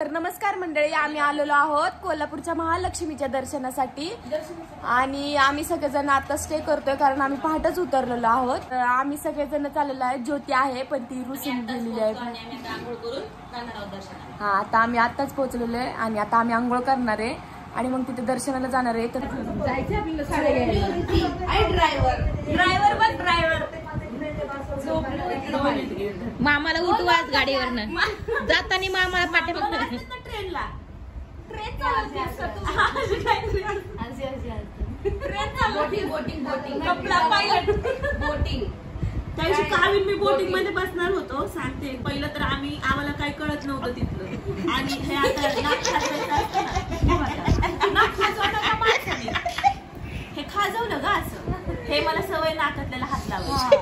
तर नमस्कार मंडळी, आम्ही आलेलो आहोत कोल्हापूरच्या महालक्ष्मीच्या दर्शनासाठी आणि आम्ही सगळेजण आता स्टे करतोय कारण आम्ही पहाटच उतरलेलो आहोत. आम्ही सगळेजण चाललेलो आहे. ज्योती आहे पण ती रुसून गेलेली आहे. हा, आता आम्ही आताच पोहोचलेलो आहे आणि आता आम्ही आंघोळ करणार आहे आणि मग तिथे दर्शनाला जाणार आहे. तर मामाला उठवाच गाडीवरनं जाताना मामाला पाठीमागं ट्रेनला त्याशी कावीन मी बोटिंग मध्ये बसणार होतो. सांगते, पहिलं तर आम्हाला काही कळत नव्हतं तिथलं आणि हे आता हे खाजवलं ग असं, हे मला सवय नाकातल्याला हात लावायची.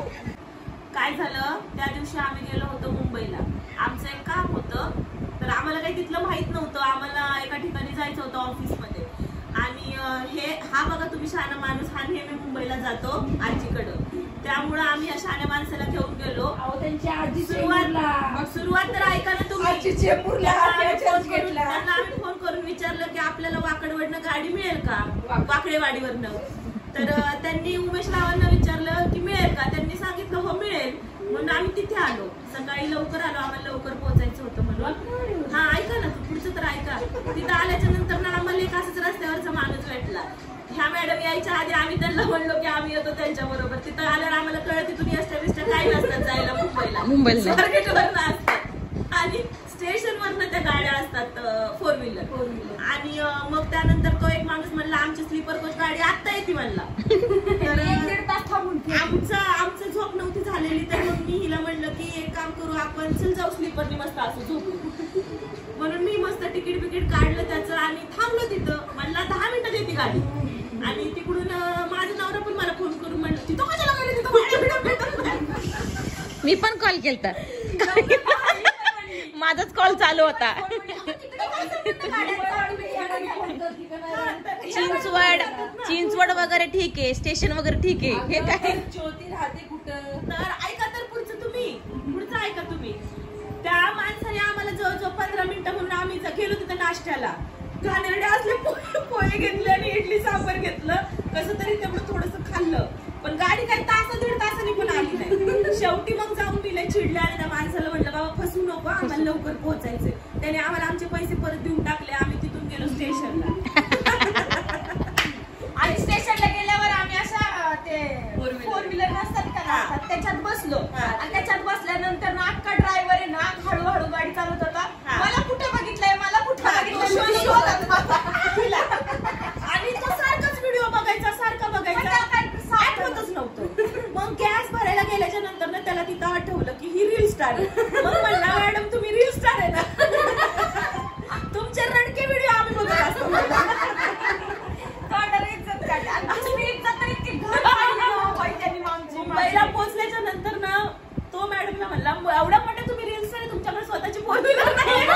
काय झालं, त्या दिवशी आम्ही गेलो होतो मुंबईला. आमचं एक काम होतं, तर आम्हाला काही तिथलं माहित नव्हतं. आम्हाला एका ठिकाणी जायचं होतं ऑफिसमध्ये आणि हा बघा तुम्ही शहाणा माणूस, हा नेहमी मुंबईला जातो आजीकडं. त्यामुळं आम्ही या शहाण्या माणसाला घेऊन गेलो. सुरुवात तर ऐका ना तुम्ही, त्यांना आम्ही फोन करून विचारलं की आपल्याला वाकडवरनं गाडी मिळेल का, वाकडेवाडीवरनं. तर त्यांनी उमेश रावांना विचारलं की मिळेल का. त्यांनी सांगितलं हो मिळेल. म्हणून आम्ही तिथे आलो. सकाळी लवकर आलो, आम्हाला लवकर पोहोचायचं होतं म्हणून. हा ऐका ना, पुढचं तर ऐका. तिथं आल्याच्या नंतर ना आम्हाला एक असंच रस्त्यावरचा माणूस भेटला. ह्या मॅडम यायच्या आधी आम्ही त्यांना म्हणलो की आम्ही येतो त्यांच्या बरोबर. तिथं आल्यावर आम्हाला कळत तिथून एसट्या बिस्ट्या काही नसतात जायला मुंबईला मार्केटवरनं असतात आणि स्टेशन वरनं त्या गाड्या असतात फोर व्हीलर. आणि मग त्यानंतर तो एक माणूस म्हणला आमची स्लीपर कोच गाडी आत्ता येते म्हणला. तर आमचं झोप नव्हती झालेली. तर मग मी हिला म्हणलं की एक काम करू आपण, चल जाऊ स्लीपरनी मस्त असं झोपू. म्हणून मी मस्त तिकीट बिकीट काढलं त्याचं आणि थांबलो तिथं. म्हणला 10 मिनिटात येते गाडी. आणि तिकडून माझा नवरा पण मला फोन करून म्हणलं तिथं कशाला गेले, तिथं भेटत नाही. मी पण कॉल केलता, माझाच कॉल चालू होता. चिंचवड वगैरे ठीक आहे, स्टेशन वगैरे ठीक आहे. हे काय ज्योती राहते कुठं. तर ऐका, तर पुढचं ऐका तुम्ही. त्या माणसाने आम्हाला जवळजवळ 15 मिनिटं म्हणून आम्ही गेलो तिथं नाश्त्याला. घाणेरडे असले पोहे घेतले आणि इडली सांबर घेतलं. कसं तरी तेवढं थोडंसं खाल्लं. पण गाडी काही दीड तासांनी पण आली नाही. शेवटी मग जाऊन मी लय चिडले आणि त्या माणसाला म्हटलं बाबा फसू नको, आम्हाला लवकर पोहोचायचंय. त्याने आम्हाला आमचे पैसे परत देऊन टाकले. आम्ही तिथून गेलो स्टेशनला. आणि स्टेशनला गेल्यावर आम्ही अशा ते फोर व्हीलर नसतात का, त्याच्यात बसलो. आणि त्याच्यात बसल्यानंतर ना अख्खा ड्रायव्हर आहे ना हळूहळू गाडी चालवत होता. मला कुठे बघितलंय, मला कुठे बघितलंय आणि तो सारखाच व्हिडिओ बघायचा, सारखा बघायचा, आठवतच नव्हतं. मग गॅस भरायला गेल्याच्या नंतर ना त्याला तिथं आठवलं की ही रील स्टार आहे. मग म्हणला मॅडम तुम्ही रील स्टार आहे ना, तुमचे रडके व्हिडिओ आम्ही बघत असतो. मुंबईला पोहोचल्याच्या नंतर ना तो मॅडमला म्हणला एवढा मोठा तुम्ही रील स्टार आहे, तुमच्याकडे स्वतःची फोर व्हीलर नाही.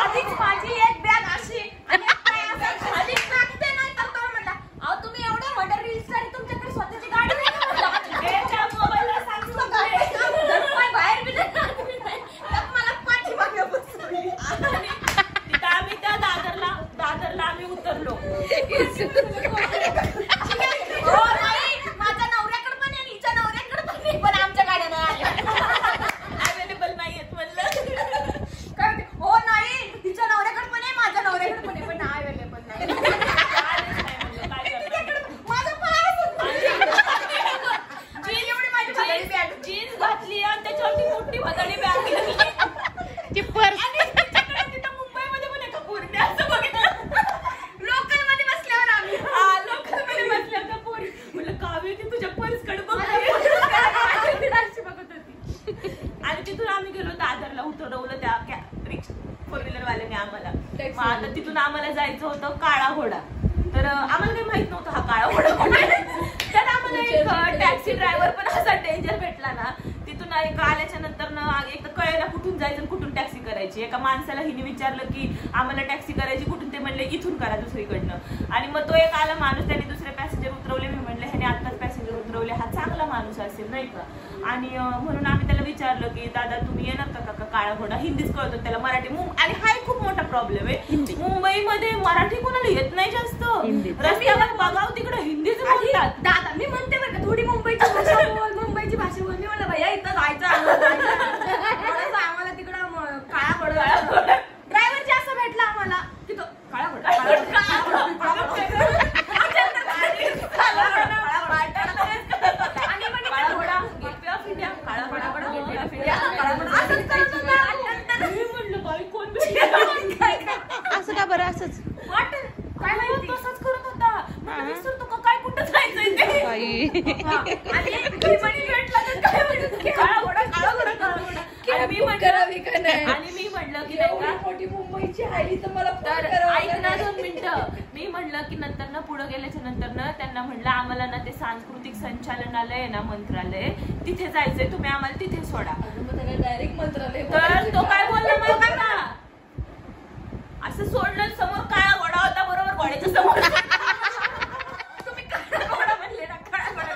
आधीच माझी एक बॅग अशी खाली टाकते नाही तर तो म्हणला अहो तुम्ही एवढं मोठं रील स्टार तुमच्याकडे स्वतःची गाडी नाही. मोबाईलला सांगतो बाहेर बी मला पाठीमागे बसवली. तिथं आम्ही त्या दादरला आम्ही उतरलो. हो नाही, माझ्या नवऱ्याकडे पण आहे, हिच्या नवऱ्याकडे पण आहे, पण आमच्या गाड्या नाही आल्या. अवेलेबल नाहीयेत म्हणलं. काय हो नाही, हिच्या नवऱ्याकडे पण आहे, माझ्या नवऱ्याकडे पण आहे, पण अवेलेबल नाही. जीन्स घातली आणि त्याच्यावरती मोठी भदाडी बॅग ती पर्स. तिथं मुंबईमध्ये पण एका पोरीने असं बघितलं. लोकल मध्ये बसल्यावर आम्ही लोकलमध्ये बसल्या का पोरी. म्हटलं काव्य ती तुझ्या पर्सकडे बघत होती. आणि तिथून आम्ही गेलो दादरला. उतरवलं त्या रिक्षा फोर व्हीलर वाल्याने आम्हाला. मग आता तिथून आम्हाला जायचं होतं काळा घोडा. तर आम्हाला काही माहित नव्हतं हा काळा घोडा कुठे. तर आम्हाला एक टॅक्सी ड्रायव्हर पण असा डेंजर भेटला ना. तिथून आल्याच्या नंतर ना एक तर कळेना कुठून जायचं कुठून टॅक्सी करायची. एका माणसाला हिने विचारलं की आम्हाला टॅक्सी करायची कुठून, ते म्हणले इथून करा दुसरीकडनं. आणि मग तो एक आला माणूस, त्याने दुसरे पॅसेंजर उतरवले. मी म्हणले ह्याने आत्ताच पॅसेंजर उतरवले, हा चांगला माणूस असेल नाही का. आणि म्हणून आम्ही त्याला विचारलं की दादा तुम्ही येणार का काळा घोडा. हिंदीच कळतो त्याला, मराठी. आणि हा एक खूप मोठा प्रॉब्लेम आहे मुंबईमध्ये, मराठी कोणाला येत नाही जास्त. रस्त्यावर बघाव तिकडे हिंदीच बोलतात. दादा मी म्हणते बरं का, थोडी मुंबईची भाषा बोल, मुंबईची भाषा बोल. मी म्हणलं भैया इथं जायचं आम्हाला तिकडं काळा घोडा. ड्रायव्हर जे असं भेटला आम्हाला तिथं काळा घोडा असं का बरं असंच काय माहिती तसंच करत होता. विसरतो का काय, कुठं जायचंय ते. बाई. आणि मी म्हणे भेटला तर काय म्हणत काळा घोडा काळा घोडा काळा घोडा. आणि मी म्हणलं की नाही का मोठी मुंबईची आई तर मला तर ऐक ना 2 मिनिटं. मी म्हणलं की नंतर ना पुढे गेल्याच्या नंतर ना त्यांना म्हणलं आम्हाला ना ते सांस्कृतिक संचालनालय ना मंत्रालय तिथे जायचंय, तुम्ही आम्हाला तिथे सोडा. डायरेक्ट मंत्रालय. तर तो काय बोलला माहिती का, असं सोडलं समोर काळा घोडा होता, बरोबर घोड्याच्या समोर. तुम्ही काळा घोडा म्हणले ना, काळा घोडा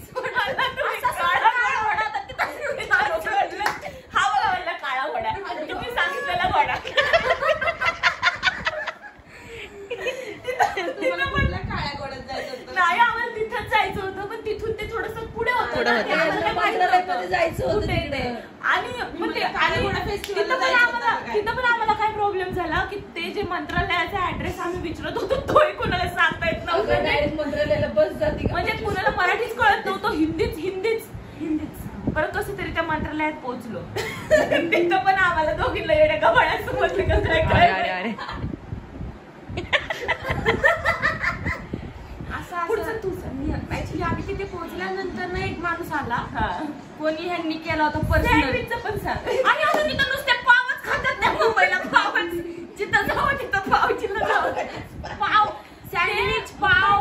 सोडायला तुम्ही काळा घोडा होता तिथं. हा बघा म्हणला काळा घोडा, तुम्ही सांगितलेला घोडा. नाही आम्हाला तिथंच जायचं होतं, पण तिथून ते थोडस पुढे होतं. जायचं होतं आणि तिथं पण आम्हाला काय प्रॉब्लेम झाला की ते जे मंत्रालयाचा ऍड्रेस आम्ही विचारत होतो तोही कोणाला सांगता येत नव्हतं. मंत्रालयाला बस जाते म्हणजे कुणाला मराठीच कळत नव्हतं, हिंदीच. परत कसं तरी त्या मंत्रालयात पोहोचलो. तिथं पण आम्हाला दोघींना येण्या गव्हाळ्यात समजलं कसं काय. ऍक्च्युली आम्ही तिथे पोहोचल्यानंतर ना एक माणूस आला, कोणी ह्यांनी केला होता पर्सनल पण सांग. आणि आता तिथं नुसते पावच खातात त्या मुंबईला. पावच जिथं जावं तिथं पाव, जिथं जावं पाव, सँडविच पाव.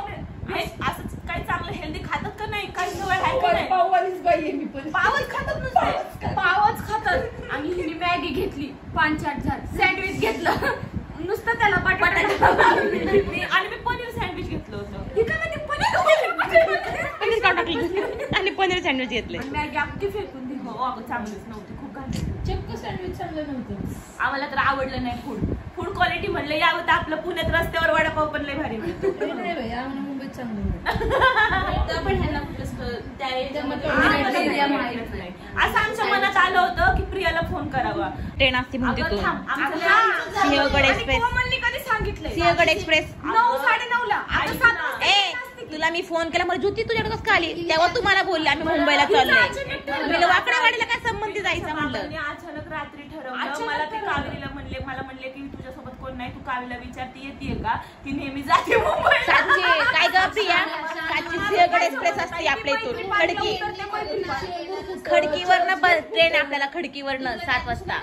असंच काही चांगलं हेल्दी खातात का नाही, काही सवय आहे का नाही. पाववालीच बाई आहे मी पण. पावच खातात नुसते, पावच खातात. आणि हिने मॅगी घेतली 5-8 सँडविच घेतलं नुसतं त्याला बटाटा. आणि मी पनीर सँडविच घेतलं होतं. पनीर काढून टाकलं आणि पनीर सँडविच घेतले. मॅगी अगदी फेकून दिली. हो अगं चांगलीच नव्हती, खूप घाण. चक्क सँडविच चांगलं नव्हतं. आम्हाला तर आवडलं नाही फूड क्वालिटी. म्हणलं यावं तर आपलं पुण्यात रस्त्यावर वडापाव पण लय भारी मिळतो. नाही बाई आम्हाला मुंबईत चांगलं असं आमच्या मनात आलं होतं की प्रियाला फोन करावा. ट्रेन असते म्हणते तू सिंहगड एक्सप्रेस. कधी सांगितलंय सिंहगड एक्सप्रेस 9-9:30ला. ए तुला मी फोन केला, मला ज्योती तुझ्याकडे कसं आली, तेव्हा तू मला बोलली आम्ही मुंबईला चाललोय. मी वाकड्यावाडीला काय संबंधी जायचं म्हणलं. अचानक रात्री ठरवलं. मला ते कावेरीला म्हणले की तुझ्यासोबत कोण नाही, तू कावेरीला विचारती येते का, ती नेहमी जाते मुंबईला. काय ग प्रिया, सिंहगड एक्सप्रेस असते आपल्या इथून खडकीवरनं ट्रेन आपल्याला खडकीवरनं 7 वाजता.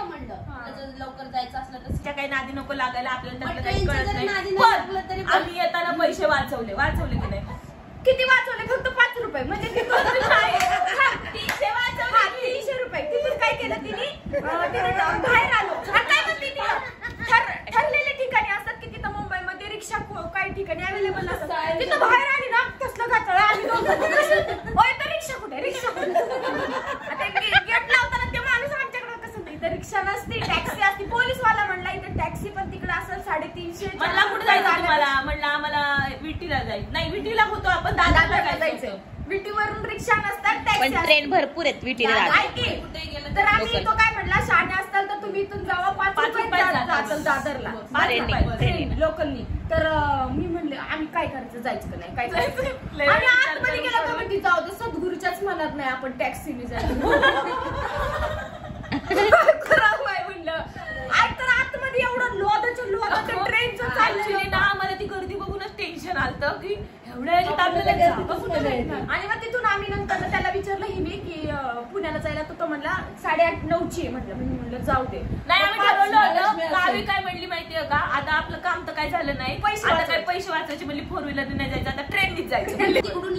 लवकर जायचं असलं तर तिच्या काही नादी नको लागायला, आपल्याला त्यातलं काही कळत नाही. पण आम्ही येताना पैसे वाचवले की नाही. किती वाचवले? फक्त 5 रुपये. म्हणजे 300 वाचवले. 300 रुपये. तिथून काय केलं तिने, बाहेर आलो. काय म्हणते ठरलेल्या ठिकाणी असतात की तिथं मुंबईमध्ये रिक्षा काही ठिकाणी अवेलेबल असतात. तिथं बाहेर आली ना कसलं घातळ आम्ही तर रिक्षा कुठे गेट लावताना ते माणूस आमच्याकडे कसं नाही, इथं रिक्षा नसती, टॅक्सी असती. पोलीसवाला म्हणला इथं टॅक्सी पण तिकडे असेल 350. म्हणला कुठे जायचं तुम्हाला, म्हणलं आम्हाला विटीला जायचं. नाही विटीला होतो आपण, दादरला जायचं. विटीवरून रिक्षा नसतात, पण टॅक्सी. ट्रेन भरपूर आहेत विटीला. कुठे गेलं तर आम्ही तो काय म्हणला, शाणे असताल तर तुम्ही इथून जावा 5 रुपये जाताल दादरला लोकलनी. तर मी म्हणले आम्ही काय करायचं, जायचं का नाही, काय करायचं. आणि आतमध्ये गेला का म्हणते जाऊ दे, सद्गुरूच्याच मनात नाही आपण टॅक्सीने जायचं. म्हणलं आज तर आतमध्ये एवढं लोदाचं ट्रेनचं चाललं ना. आम्हाला ती गर्दी बघूनच टेन्शन आलं की एवढ्या आणि मग तिथून आम्ही नंतर त्याला विचारलं हिने की पुण्याला जायला, तो म्हणला 8:30-9ची आहे. म्हटलं मी म्हणलं जाऊ दे. नाही आम्ही ठरवलं होतं. गावी काय म्हणली माहितीये का, आता आपलं काम तर काय झालं नाही, पैसे वाचायचे म्हणली. 4 व्हीलर नाही जायचं, आता ट्रेननीच जायचं.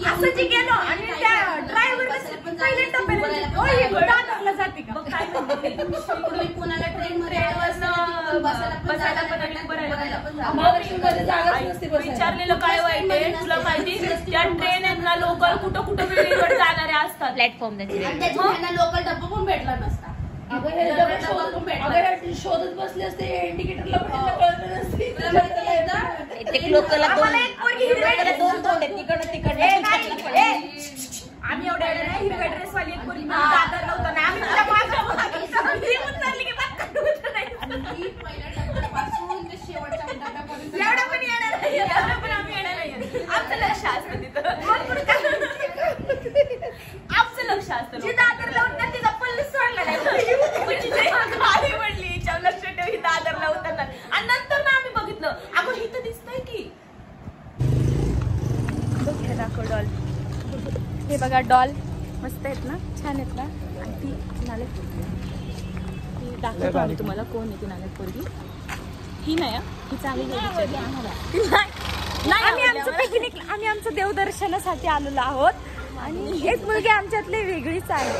असं जे गेलो आणि त्या ड्रायव्हर पहिले टप्प्याला दादरला जाते का, मग काय म्हणते पुण्याला ट्रेन मध्ये बसायला पण विचारलेलं काय वाईट आहे तुला माहिती? त्या ट्रेन आहेत ना लोकल कुठं कुठं वेगवेगळे जाणारे असतात प्लॅटफॉर्म लोकल डब्बा पण भेटला नसता. शोधत बसले असते इंडिकेटरला पण कळलं नसते. लोकला आम्ही एवढ्या हिरव्या ड्रेस वाली दादर नव्हतं ना आम्ही एवढं पण येणार नाही एवढं पण आम्ही येणार नाही. आमचं लक्ष असतं तिथं आमचं लक्ष असतं जी दादर लावून ना तिचा पल्लू सोडला नाही गाडी म्हणली हिच्यावर लक्ष ठेव ही दादरला उतरणार आणि नंतर ना आम्ही बघितलं अगं इथं दिसतंय की दाखव डॉल. हे बघा डॉल मस्त आहेत ना छान आहेत ना आणि ती नाल्यात दाखवतो आम्ही तुम्हाला कोण आहे ती नाल्यात पोरगी. ही नाही ही चांगली आम्ही आमचं देवदर्शनासाठी आलेलो आहोत आणि हेच मुलगी आमच्यातली वेगळीच आहे.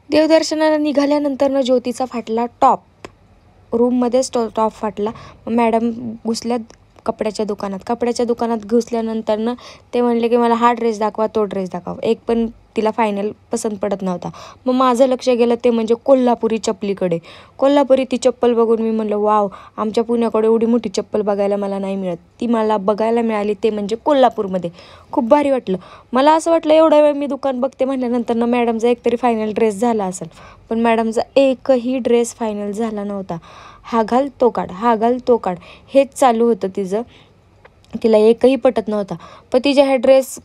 देवदर्शनाला निघाल्यानंतर ना ज्योतीचा फाटला टॉप रूममध्येच टॉप फाटला. मॅडम घुसल्या कपड्याच्या दुकानात घुसल्यानंतर ना ते म्हणले की मला हा ड्रेस दाखवा तो ड्रेस दाखवा. एक पण तिला फायनल पसंत पडत नव्हता. मग माझं लक्ष गेलं ते म्हणजे कोल्हापुरी चप्पलीकडे. कोल्हापुरी ती चप्पल बघून मी म्हणलं वाव आमच्या पुण्याकडे एवढी मोठी चप्पल बघायला मला नाही मिळत. ती मला बघायला मिळाली ते म्हणजे कोल्हापूरमध्ये. खूप भारी वाटलं. मला असं वाटलं एवढा वेळ मी दुकान बघते म्हटल्यानंतर ना मॅडमचा एकतरी फायनल ड्रेस झाला असेल. पण मॅडमचा एकही ड्रेस फायनल झाला नव्हता. हा घाल तो काढ हेच चालू होतं तिचं. तिला एकही पटत नव्हता. पण तिच्या ह्या ड्रेस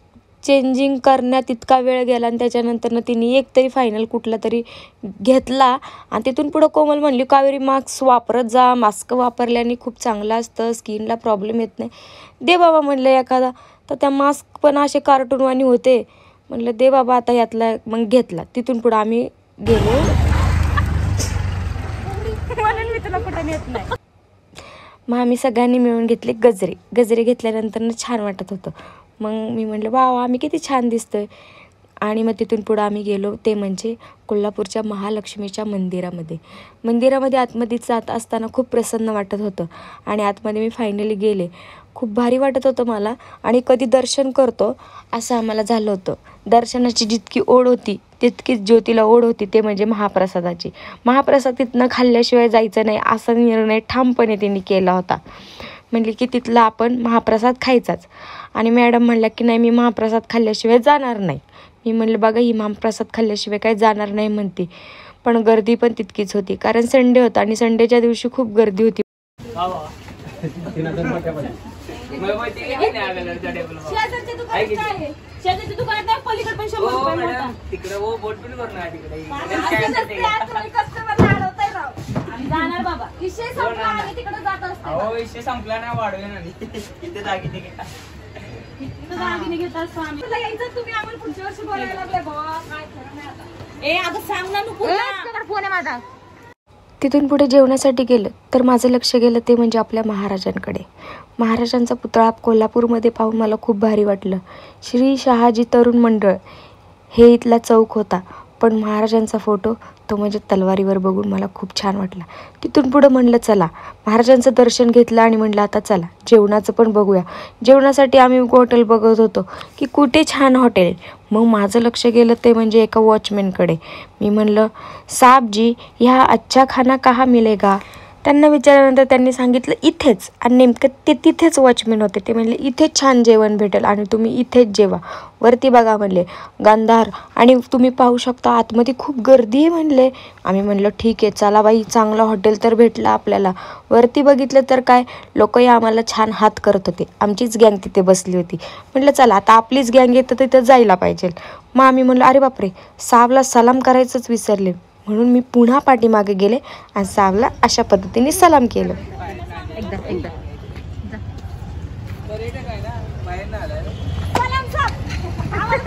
चेंजिंग करण्यात इतका वेळ गेला आणि त्याच्यानंतर ना तिने एक तरी फायनल कुठला तरी घेतला. आणि तिथून पुढं कोमल म्हणली कावेरी मास्क वापरत जा. मास्क वापरल्याने खूप चांगलं असतं स्किनला प्रॉब्लेम येत नाही. दे बाबा म्हणलं एखादा. तर त्या मास्क पण असे कार्टूनवाणी होते. म्हणलं दे बाबा आता यातला. मग घेतला. तिथून पुढं आम्ही गेलो. म्हणून मी तुला कुठं नेत नाही. मग आम्ही सगळ्यांनी मिळून घेतले गजरे घेतल्यानंतर ना छान वाटत होतं. मग मी म्हटलं वा आम्ही किती छान दिसतोय. आणि मग तिथून पुढं आम्ही गेलो ते म्हणजे कोल्हापूरच्या महालक्ष्मीच्या मंदिरामध्ये आतमध्ये जात असताना खूप प्रसन्न वाटत होतं. आणि आतमध्ये मी फायनली गेले. खूप भारी वाटत होतं मला. आणि कधी दर्शन करतो असं आम्हाला झालं होतं. दर्शनाची जितकी ओढ होती तितकीच ज्योतीला ओढ होती ते म्हणजे महाप्रसादाची. महाप्रसाद तिथनं खाल्ल्याशिवाय जायचं नाही असा निर्णय ठामपणे त्यांनी केला होता. म्हणली की तिथला आपण महाप्रसाद खायचाच. आणि मॅडम म्हणल्या की नाही मी महाप्रसाद खाल्ल्याशिवाय जाणार नाही. मी म्हणलं बघा ही महाप्रसाद खाल्ल्याशिवाय काय जाणार नाही म्हणते. पण गर्दी पण तितकीच होती कारण संडे होता आणि संडेच्या दिवशी खूप गर्दी होती. शेजारच्या दुकानात पलीकडे पण 100 रुपये मोठा. तिकडे वो बोट पण करू नका तिकडे. आम्ही जाणार बाबा. विषय संपला आणि तिकडे जात असतो. अहो विषय संपला नाही वाढवे ना तिथे दागिने घेता. दागिने घेत असतो आम्ही. तुला यायचं तुम्ही आम्हाला पुढच्या वर्षी बोलायला लागले बाबा काय खरं नाही आता. अगं सांग ना नको फोन आहे माझा. तिथून पुढे जेवणासाठी गेलं तर माझं लक्ष गेलं ते म्हणजे आपल्या महाराजांकडे. महाराजांचा पुतळा कोल्हापूरमध्ये पाहून मला खूप भारी वाटलं. श्री शहाजी तरुण मंडळ हे इथला चौक होता. पण महाराजांचा फोटो तो म्हणजे तलवारीवर बघून मला खूप छान वाटला. तिथून पुढं म्हणलं चला महाराजांचं दर्शन घेतलं आणि म्हणलं आता चला जेवणाचं पण बघूया. जेवणासाठी आम्ही हॉटेल बघत होतो की कुठे छान हॉटेल. मग माझं लक्ष गेलं ते म्हणजे एका वॉचमॅनकडे. मी म्हणलं साहब जी ह्या अच्छा खाना कहा मिलेगा. त्यांना विचारल्यानंतर त्यांनी सांगितलं इथेच. आणि नेमकं ते तिथेच वॉचमॅन होते. ते म्हणले इथेच छान जेवण भेटेल आणि तुम्ही इथेच जेवा. वरती बघा म्हणले गांधार आणि तुम्ही पाहू शकता आतमध्ये खूप गर्दी आहे म्हणले. आम्ही म्हणलं ठीक आहे चला बाई चांगलं हॉटेल तर भेटलं आपल्याला. वरती बघितलं तर काय लोकही आम्हाला छान हात करत होते. आमचीच गँग तिथे बसली होती. म्हटलं चला आता आपलीच गँग येतं तिथं जायला पाहिजे. मग आम्ही म्हणलं अरे बापरे साहेबला सलाम करायचंच विसरले. म्हणून मी पुन्हा पाठीमागे गेले आणि साहेबला अशा पद्धतीने सलाम केलं. एकदा पर्यटक आहे ना बाहेर ना आलाय. सलाम साहेब. आवाज